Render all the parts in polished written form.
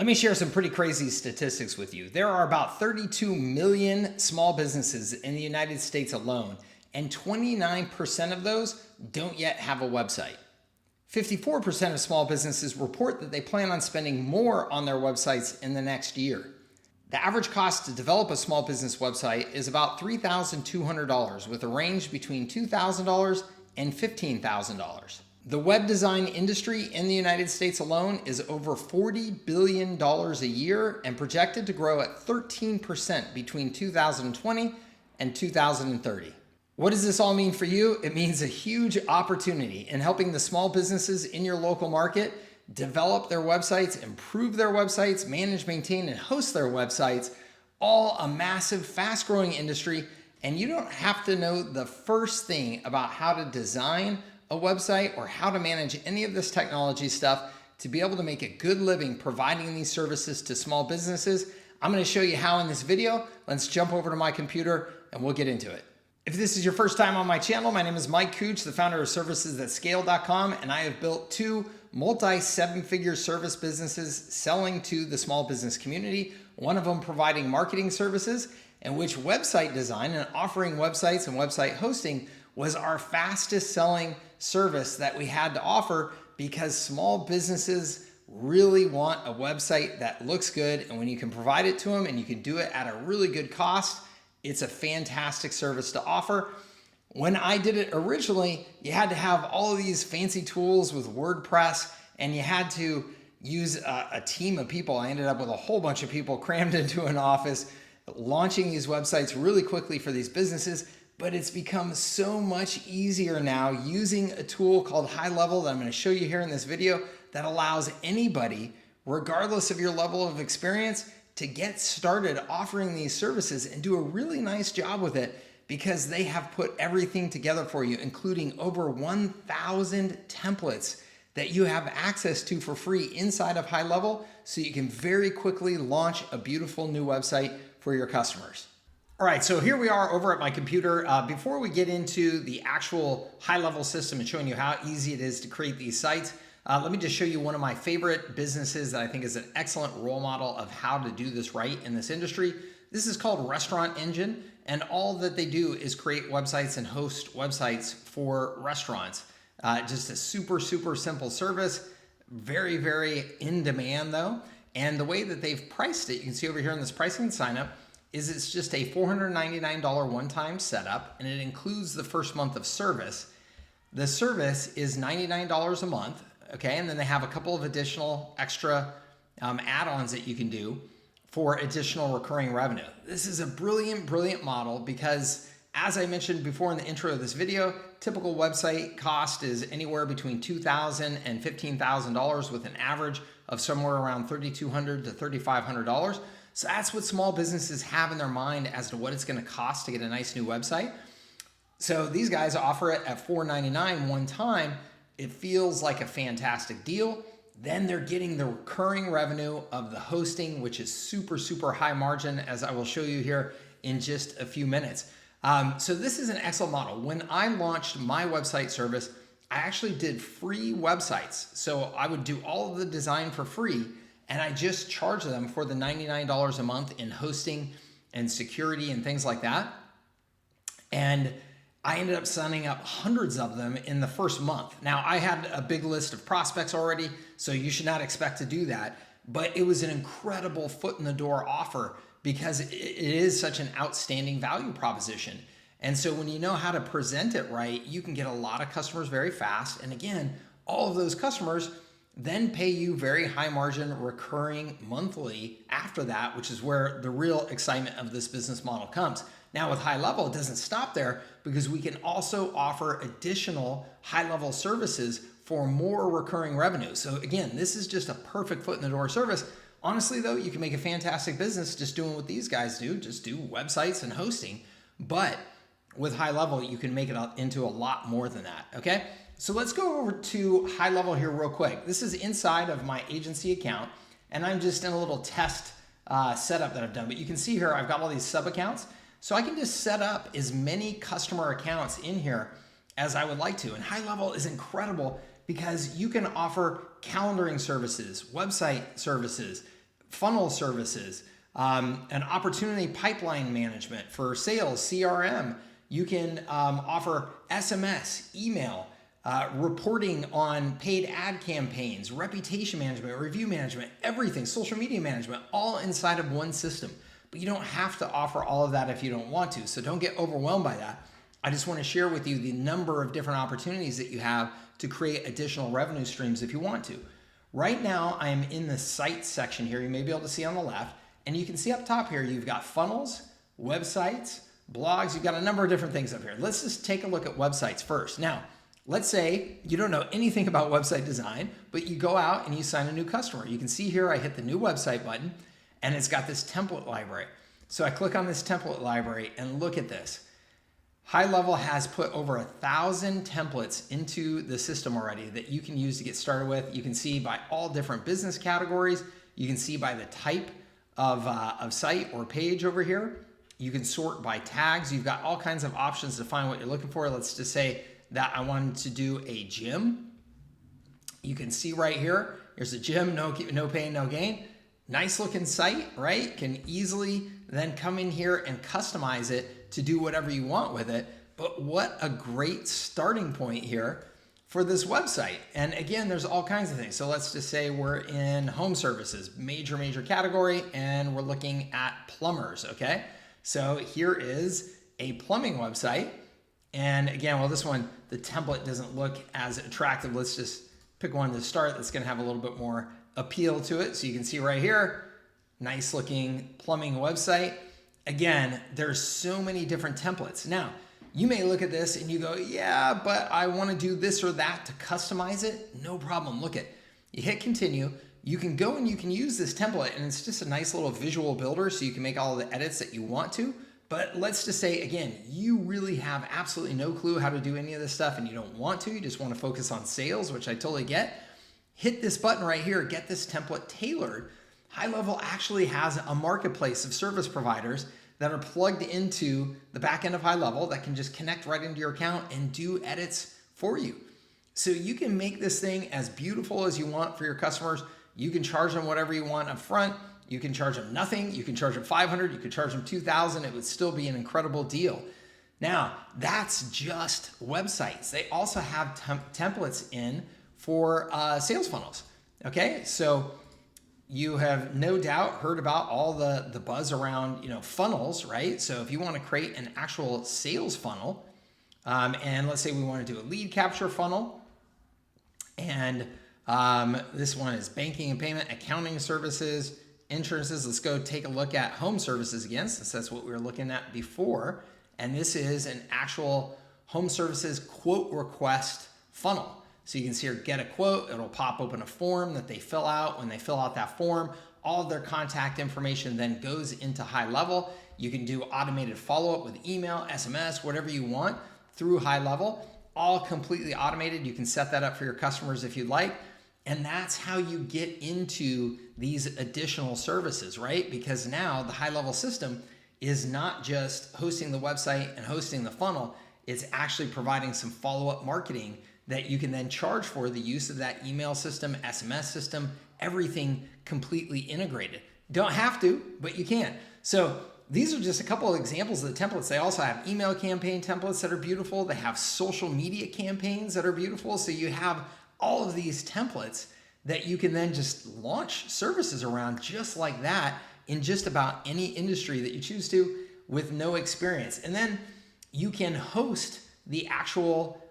Let me share some pretty crazy statistics with you. There are about 32 million small businesses in the United States alone, and 29% of those don't yet have a website. 54% of small businesses report that they plan on spending more on their websites in the next year. The average cost to develop a small business website is about $3,200, with a range between $2,000 and $15,000. The web design industry in the United States alone is over $40 billion a year and projected to grow at 13% between 2020 and 2030. What does this all mean for you? It means a huge opportunity in helping the small businesses in your local market develop their websites, improve their websites, manage, maintain, and host their websites, all a massive, fast-growing industry. And you don't have to know the first thing about how to design a website or how to manage any of this technology stuff to be able to make a good living providing these services to small businesses. I'm going to show you how in this video. Let's jump over to my computer and we'll get into it. If this is your first time on my channel, my name is Mike Cooch, the founder of servicesthatscale.com, and I have built two multi-seven-figure service businesses selling to the small business community, one of them providing marketing services, and which website design and offering websites and website hosting was our fastest selling service that we had to offer, because small businesses really want a website that looks good, and when you can provide it to them and you can do it at a really good cost, it's a fantastic service to offer. When I did it originally, you had to have all of these fancy tools with WordPress, and you had to use a team of people. I ended up with a whole bunch of people crammed into an office, launching these websites really quickly for these businesses. But it's become so much easier now using a tool called Highlevel that I'm going to show you here in this video that allows anybody, regardless of your level of experience, to get started offering these services and do a really nice job with it, because they have put everything together for you, including over 1,000 templates that you have access to for free inside of Highlevel, so you can very quickly launch a beautiful new website for your customers. All right, so here we are over at my computer. Before we get into the actual Highlevel system and showing you how easy it is to create these sites, let me just show you one of my favorite businesses that I think is an excellent role model of how to do this right in this industry. This is called Restaurant Engine, and all that they do is create websites and host websites for restaurants. Just a super, super simple service, very, very in demand though. And the way that they've priced it, you can see over here in this pricing and sign up, is it's just a $499 one-time setup, and it includes the first month of service. The service is $99 a month, okay? And then they have a couple of additional extra add-ons that you can do for additional recurring revenue. This is a brilliant, brilliant model because, as I mentioned before in the intro of this video, typical website cost is anywhere between $2,000 and $15,000, with an average of somewhere around $3,200 to $3,500. So that's what small businesses have in their mind as to what it's going to cost to get a nice new website. So these guys offer it at $499 one time. It feels like a fantastic deal. Then they're getting the recurring revenue of the hosting, which is super, super high margin, as I will show you here in just a few minutes. So this is an excellent model. When I launched my website service, I actually did free websites. So I would do all of the design for free, and I just charged them for the $99 a month in hosting and security and things like that. And I ended up signing up hundreds of them in the first month. Now, I had a big list of prospects already, so you should not expect to do that. But it was an incredible foot in the door offer, because it is such an outstanding value proposition. And so when you know how to present it right, you can get a lot of customers very fast. And again, all of those customers then pay you very high margin recurring monthly after that, which is where the real excitement of this business model comes. Now with Highlevel, it doesn't stop there, because we can also offer additional high-level services for more recurring revenue. So again, this is just a perfect foot in the door service. Honestly though, you can make a fantastic business just doing what these guys do, just do websites and hosting. But with Highlevel, you can make it into a lot more than that, okay? So let's go over to Highlevel here real quick. This is inside of my agency account, and I'm just in a little test setup that I've done. But you can see here, I've got all these sub accounts. So I can just set up as many customer accounts in here as I would like to. And Highlevel is incredible because you can offer calendaring services, website services, funnel services, an opportunity pipeline management for sales, CRM. You can offer SMS, email, reporting on paid ad campaigns, reputation management, review management, everything, social media management, all inside of one system. But you don't have to offer all of that if you don't want to. So don't get overwhelmed by that. I just want to share with you the number of different opportunities that you have to create additional revenue streams if you want to. Right now, I am in the sites section here. You may be able to see on the left. And you can see up top here, you've got funnels, websites, blogs. You've got a number of different things up here. Let's just take a look at websites first. Now, let's say you don't know anything about website design, but you go out and you sign a new customer. You can see here, I hit the new website button and it's got this template library. So I click on this template library and look at this. Highlevel has put over 1,000 templates into the system already that you can use to get started with. You can see by all different business categories. You can see by the type of site or page over here. You can sort by tags. You've got all kinds of options to find what you're looking for. Let's just say that I wanted to do a gym. You can see right here, here's a gym, no pain, no gain. Nice looking site, right? Can easily then come in here and customize it to do whatever you want with it. But what a great starting point here for this website. And again, there's all kinds of things. So let's just say we're in home services, major category, and we're looking at plumbers, okay? So here is a plumbing website. And again, well, this one, the template doesn't look as attractive. Let's just pick one to start that's gonna have a little bit more appeal to it. So you can see right here, nice looking plumbing website. Again, there's so many different templates. Now, you may look at this and you go, yeah, but I want to do this or that to customize it. No problem. Look at, you hit continue. You can go and you can use this template and it's just a nice little visual builder so you can make all the edits that you want to. But let's just say, again, you really have absolutely no clue how to do any of this stuff and you don't want to. You just want to focus on sales, which I totally get. Hit this button right here, get this template tailored. Highlevel actually has a marketplace of service providers that are plugged into the back end of Highlevel that can just connect right into your account and do edits for you. So you can make this thing as beautiful as you want for your customers. You can charge them whatever you want up front. You can charge them nothing. You can charge them $500. You could charge them $2,000. It would still be an incredible deal. Now, that's just websites. They also have templates in for sales funnels. Okay, so you have no doubt heard about all the buzz around, funnels, right? So if you want to create an actual sales funnel, and let's say we want to do a lead capture funnel, and this one is banking and payment, accounting services, insurances. Let's go take a look at home services again, since that's what we were looking at before. And this is an actual home services quote request funnel. So you can see here, get a quote. It'll pop open a form that they fill out. When they fill out that form, all of their contact information then goes into Highlevel. You can do automated follow-up with email, SMS, whatever you want through Highlevel, all completely automated. You can set that up for your customers if you'd like. And that's how you get into these additional services, right? Because now the Highlevel system is not just hosting the website and hosting the funnel. It's actually providing some follow-up marketing that you can then charge for the use of that email system, SMS system, everything completely integrated. Don't have to, but you can. So these are just a couple of examples of the templates. They also have email campaign templates that are beautiful. They have social media campaigns that are beautiful. So you have all of these templates that you can then just launch services around just like that in just about any industry that you choose to with no experience. And then you can host the actual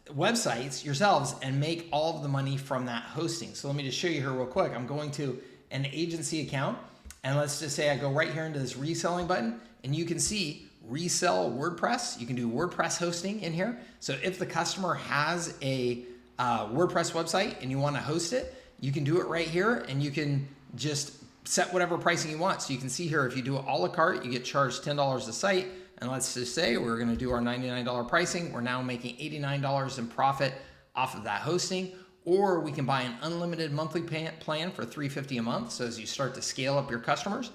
websites yourselves and make all of the money from that hosting. So let me just show you here real quick. I'm going to an agency account and let's just say I go right here into this reselling button and you can see resell WordPress. You can do WordPress hosting in here. So if the customer has a WordPress website and you want to host it, you can do it right here and you can just set whatever pricing you want. So you can see here, if you do it a la carte, you get charged $10 a site. And let's just say we're going to do our $99 pricing. We're now making $89 in profit off of that hosting. Or we can buy an unlimited monthly plan for $350 a month. So as you start to scale up your customers,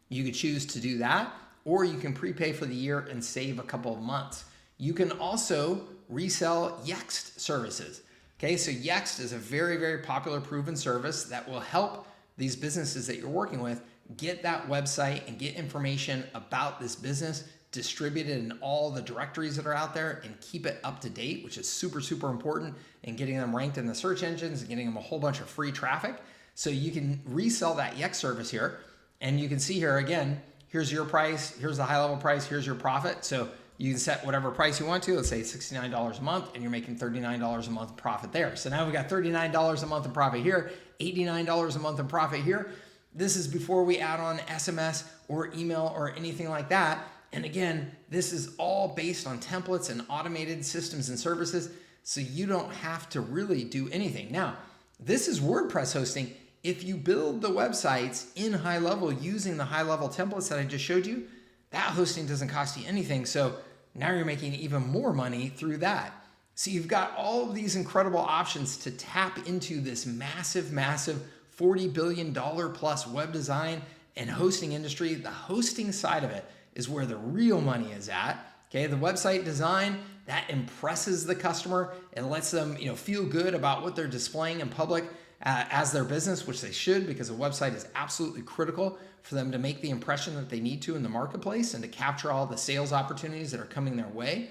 you could choose to do that. Or you can prepay for the year and save a couple of months. You can also resell Yext services. Okay, so Yext is a very, very popular proven service that will help these businesses that you're working with get that website and get information about this business distributed in all the directories that are out there and keep it up to date, which is super, super important in getting them ranked in the search engines and getting them a whole bunch of free traffic. So you can resell that Yext service here. And you can see here again, here's your price, here's the high level price, here's your profit. So you can set whatever price you want to, let's say $69 a month, and you're making $39 a month profit there. So now we've got $39 a month in profit here, $89 a month in profit here. This is before we add on SMS or email or anything like that. And again, this is all based on templates and automated systems and services, so you don't have to really do anything. Now, this is WordPress hosting. If you build the websites in Highlevel using the Highlevel templates that I just showed you, that hosting doesn't cost you anything. So now you're making even more money through that. So you've got all of these incredible options to tap into this massive, massive $40 billion plus web design and hosting industry. The hosting side of it is where the real money is at. Okay, the website design, that impresses the customer and lets them, feel good about what they're displaying in public as their business, which they should, because a website is absolutely critical for them to make the impression that they need to in the marketplace and to capture all the sales opportunities that are coming their way.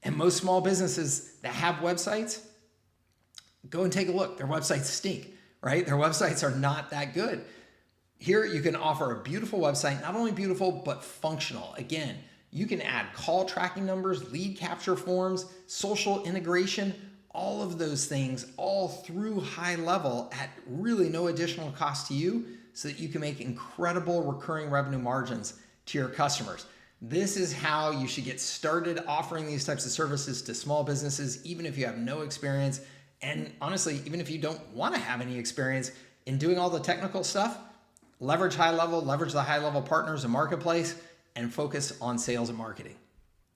And most small businesses that have websites, go and take a look. Their websites stink, right? Their websites are not that good. Here you can offer a beautiful website, not only beautiful, but functional. Again, you can add call tracking numbers, lead capture forms, social integration, all of those things all through Highlevel at really no additional cost to you, so that you can make incredible recurring revenue margins to your customers. This is how you should get started offering these types of services to small businesses, even if you have no experience. And honestly, even if you don't want to have any experience in doing all the technical stuff, leverage Highlevel, leverage the Highlevel partners and marketplace, and focus on sales and marketing.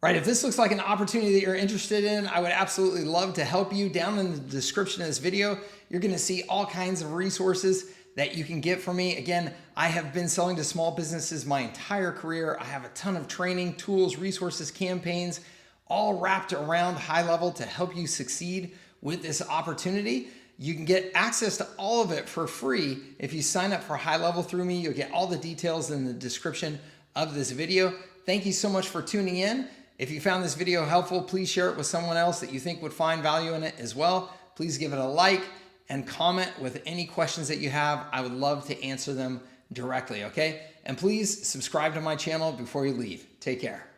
Right, if this looks like an opportunity that you're interested in, I would absolutely love to help you. Down in the description of this video, you're gonna see all kinds of resources that you can get from me. Again, I have been selling to small businesses my entire career. I have a ton of training, tools, resources, campaigns, all wrapped around Highlevel to help you succeed with this opportunity. You can get access to all of it for free. If you sign up for Highlevel through me, you'll get all the details in the description of this video. Thank you so much for tuning in. If you found this video helpful, please share it with someone else that you think would find value in it as well. Please give it a like and comment with any questions that you have. I would love to answer them directly, okay? And please subscribe to my channel before you leave. Take care.